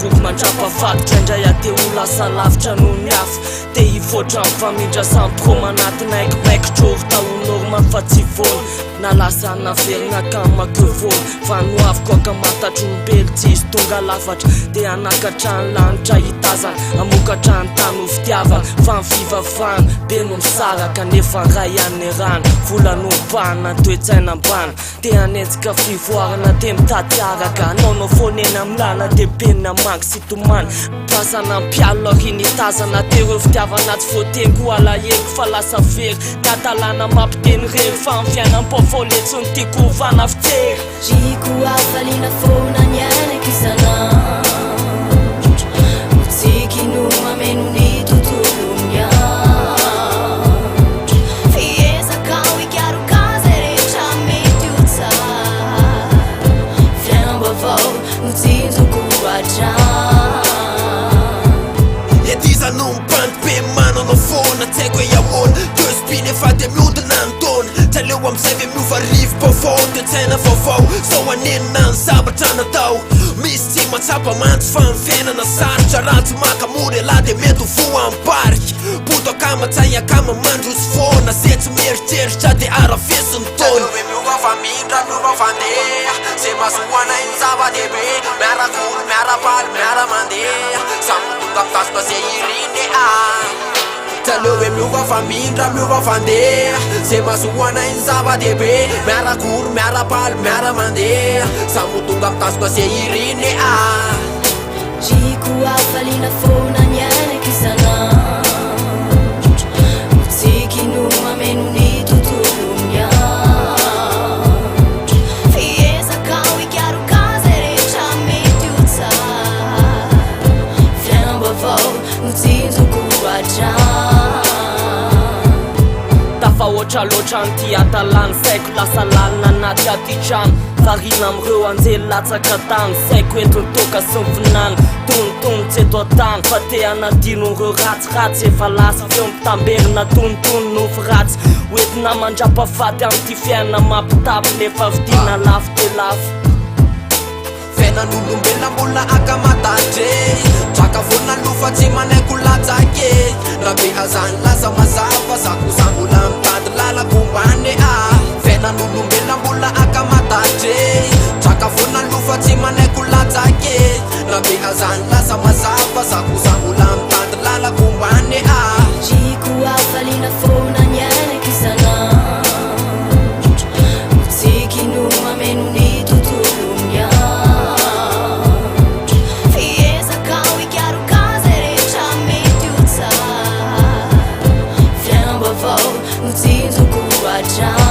boky mandrapafaty indray ate ho lasa lavitra noho ny afo te hivoatra amin'ny famindra sampy rô manatinaikimaikitro tahon'orma fa tsy vôny na lasa naverina kamakevôny fa noaviko akamatatro-mbelo tsisy tonga lafatra dia anakatra ny lanitra hitazana amokatra ny tany ho fitiavana fa mivivavana be no misaraka nefa ray any rano vola nombana toetsaina ambana te anetsika fivoarana te mitady araka naonao fonena milana te penina mangy sy tomany pasana mpialo ariny tazana tereo fitiavana tsy voatengo alaheko fa lasa very katalana mampiteny rery fa mifiainam-pofôletsy ny tiako vana fitery Jiko afaliana fona ny ainaky isanandro Motsiky no mameno ny tontolo ny andro Fiezaka ho ikarokazy rehetra mety ho tsara Fiainam-baovao no tsinjoko hatrany Etiza no mipandy be manana fona tsy haiko hoe ahoana Deuxpine efa de miodina ny taona Taleo am'izay ve miova rivo-baovao Toe-tsaina vaovao sao anenina ny zavatra natao Misy tsy matsapa mantsy fa ny fiainana sarotra Raha tsy makamory ala de mety ho voam-parika Poto akama tsay akama mandrozy foana Zay tsy mieritreritra de arafesiny taona Taleo miova famindra miova fandeha Zay mahazoana iny zava-dehibe Miarakory, miarapaly, miaramandeha Samy tonga mitasika zay iriny Taleo hoe miova famindra miova fandeha Zay mahazoana iny zava-dehibe Miarakory, miarapaly, miaramandeha Samy tonga mitasika zay iriny Jiko afaliana fona ny ainaky isanandro Motsiky no mameno ny tontolo ny andro Fiezaka ho ikarokazy rehetra mety ho tsara Fiainam-baovao no tsinjoko hatrany tafahoatra loatra nyty atalany saiko lasa lalina anaty aty-trano varina am'reo anjely latsaka tany saiko entony toka sy nyfinany tonotono tsy eto atany fa te anadinon'reo ratsiratsy efa lasa feo mitamberina tonotono no firatsy hoentina mandrapafaty am'ty fiainana mampitapy nefa vidina lafo de lafo Fiainan'olombelona mbola akamatatre Traka vonina lofa tsy manaiko latsake Raha be hazany lasa mazava Zakoza mbola mitady lalako mbane Fiainan'olombelona mbola akamatatre Traka vonina lofa tsy manaiko latsake Raha be hazany lasa mazava Zakoza mbola mitady lalako mbane Jiko afaliana fona ny ainaky isanandro Motsiky no mameno ny tontolo ny andro Fiezaka ho ikarokazy rehetra mety ho tsara Fiainam-baovao no tsinjoko hatrany